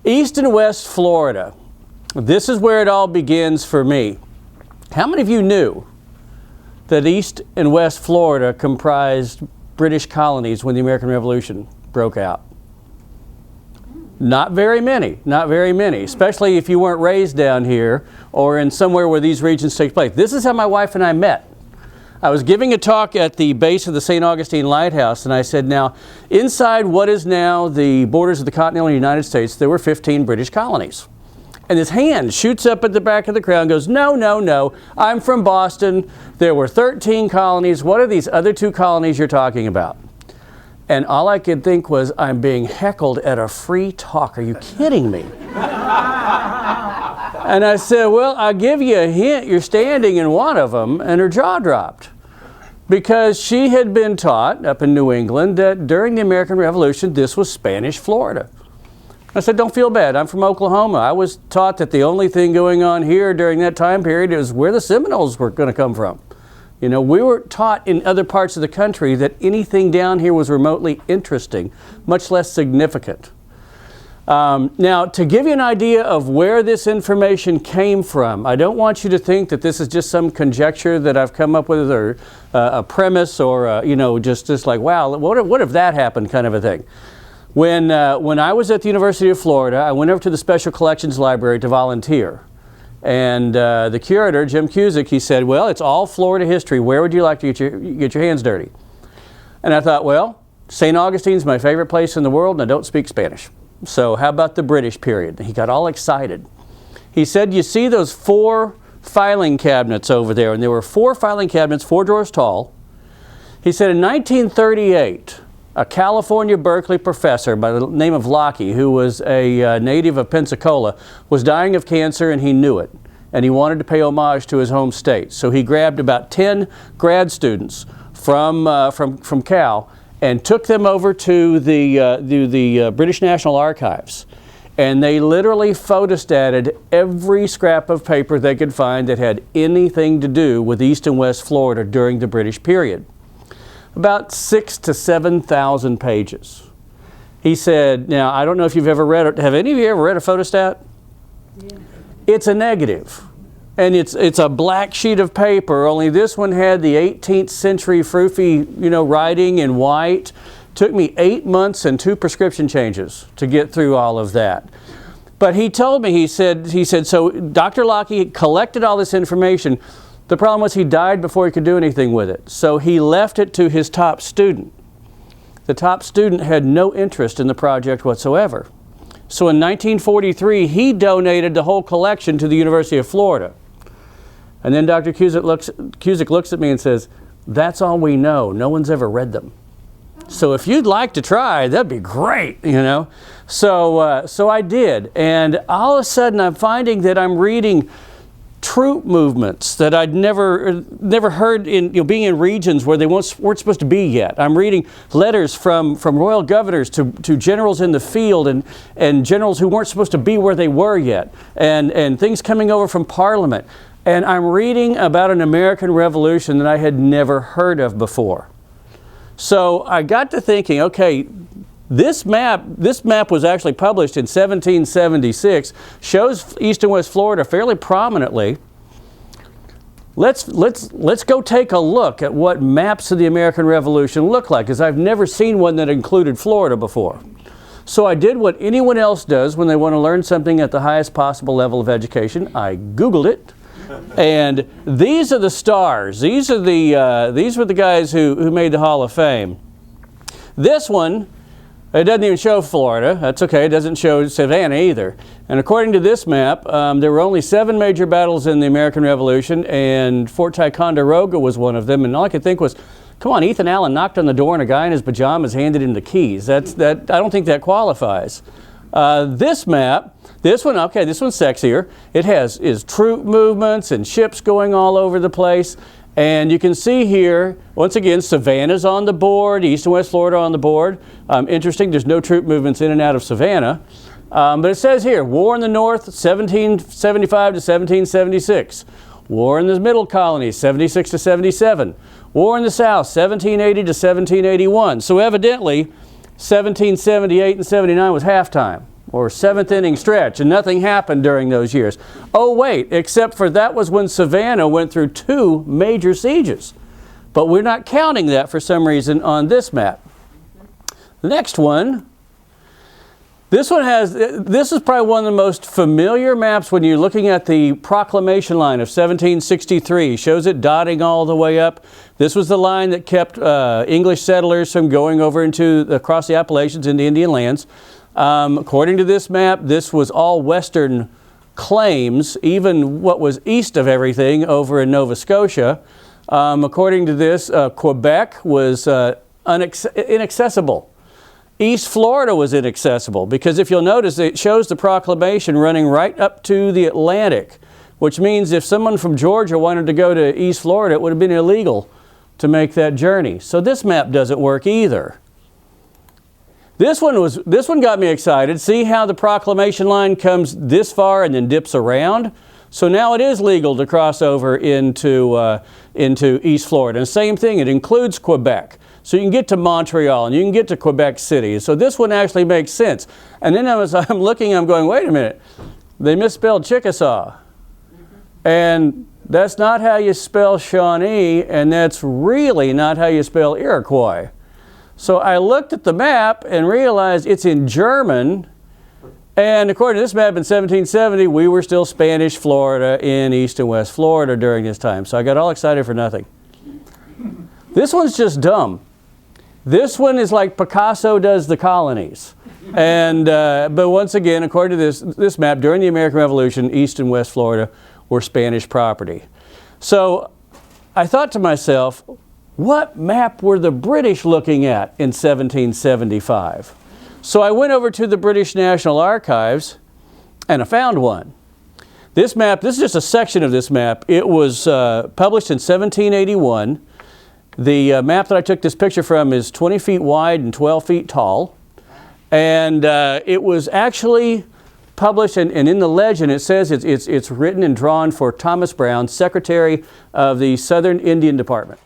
East and West Florida. This is where it all begins for me. How many of you knew that East and West Florida comprised British colonies when the American Revolution broke out? Not very many, not very many, especially if you weren't raised down here or in somewhere where these regions take place. This is how my wife and I met. I was giving a talk at the base of the St. Augustine Lighthouse, and I said, now, inside what is now the borders of the continental United States, there were 15 British colonies. And his hand shoots up at the back of the crowd and goes, no, no, no, I'm from Boston. There were 13 colonies. What are these other 2 colonies you're talking about? And all I could think was, I'm being heckled at a free talk. Are you kidding me? And I said, well, I'll give you a hint. You're standing in one of them. And her jaw dropped. Because she had been taught up in New England that during the American Revolution, this was Spanish Florida. I said, don't feel bad. I'm from Oklahoma. I was taught that the only thing going on here during that time period is where the Seminoles were going to come from. You know, we were taught in other parts of the country that anything down here was remotely interesting, much less significant. Now, to give you an idea of where this information came from, I don't want you to think that this is just some conjecture that I've come up with, or a premise, or you know, just like, wow, what if that happened, kind of a thing. When I was at the University of Florida, I went over to the Special Collections Library to volunteer. And the curator, Jim Cusick, he said, well, it's all Florida history. Where would you like to get your hands dirty? And I thought, well, St. Augustine's my favorite place in the world, and I don't speak Spanish. So how about the British period? He got all excited. He said, you see those 4 filing cabinets over there? And there were 4 filing cabinets, 4 drawers tall. He said in 1938, a California Berkeley professor by the name of Locke, who was a native of Pensacola, was dying of cancer, and he knew it. And he wanted to pay homage to his home state. So he grabbed about 10 grad students from Cal and took them over to the British National Archives. And they literally photostated every scrap of paper they could find that had anything to do with East and West Florida during the British period. About 6,000 to 7,000 pages. He said, now, I don't know if you've ever read it. Have any of you ever read a photostat? Yeah. It's a negative. And it's a black sheet of paper, only this one had the 18th century froofy, you know, writing in white. Took me 8 months and 2 prescription changes to get through all of that. But he told me, he said, so Dr. Locke collected all this information. The problem was he died before he could do anything with it. So he left it to his top student. The top student had no interest in the project whatsoever. So in 1943, he donated the whole collection to the University of Florida. And then Dr. Cusick looks at me and says, that's all we know. No one's ever read them. So if you'd like to try, that'd be great, you know. So I did. And all of a sudden, I'm finding that I'm reading troop movements that I'd never heard in, you know, being in regions where they weren't supposed to be yet. I'm reading letters from royal governors to generals in the field and generals who weren't supposed to be where they were yet, and things coming over from Parliament. And I'm reading about an American Revolution that I had never heard of before. So I got to thinking, okay, this map was actually published in 1776, shows East and West Florida fairly prominently. Let's go take a look at what maps of the American Revolution look like, because I've never seen one that included Florida before. So I did what anyone else does when they want to learn something at the highest possible level of education. I Googled it. And these are the stars. These were the guys who made the Hall of Fame. This one, it doesn't even show Florida. That's okay. It doesn't show Savannah either. And according to this map, there were only 7 major battles in the American Revolution, and Fort Ticonderoga was one of them. And all I could think was, come on, Ethan Allen knocked on the door and a guy in his pajamas handed him the keys. I don't think that qualifies. This map, this one, okay, this one's sexier. It is troop movements and ships going all over the place. And you can see here, once again, Savannah's on the board, East and West Florida on the board. Interesting, there's no troop movements in and out of Savannah. But it says here, War in the North, 1775 to 1776. War in the Middle Colonies, 76 to 77. War in the South, 1780 to 1781. So evidently, 1778 and 79 was halftime. or seventh inning stretch, and nothing happened during those years. Oh wait, except for that was when Savannah went through 2 major sieges. But we're not counting that for some reason on this map. The next one, this is probably one of the most familiar maps when you're looking at the proclamation line of 1763. Shows it dotting all the way up. This was the line that kept English settlers from going over across the Appalachians into Indian lands. According to this map, this was all western claims, even what was east of everything over in Nova Scotia. According to this, Quebec was inaccessible. East Florida was inaccessible because if you'll notice, it shows the proclamation running right up to the Atlantic, which means if someone from Georgia wanted to go to East Florida, it would have been illegal to make that journey. So this map doesn't work either. This one got me excited. See how the proclamation line comes this far and then dips around? So now it is legal to cross over into East Florida. And same thing, it includes Quebec. So you can get to Montreal and you can get to Quebec City. So this one actually makes sense. And then I'm looking, I'm going, wait a minute, they misspelled Chickasaw. And that's not how you spell Shawnee, and that's really not how you spell Iroquois. So I looked at the map and realized it's in German. And according to this map in 1770, we were still Spanish Florida in East and West Florida during this time. So I got all excited for nothing. This one's just dumb. This one is like Picasso does the colonies. And, but once again, according to this map, during the American Revolution, East and West Florida were Spanish property. So I thought to myself, what map were the British looking at in 1775? So I went over to the British National Archives and I found one. This map, this is just a section of this map. It was published in 1781. The map that I took this picture from is 20 feet wide and 12 feet tall. And it was actually published, and in the legend it says it's written and drawn for Thomas Brown, Secretary of the Southern Indian Department.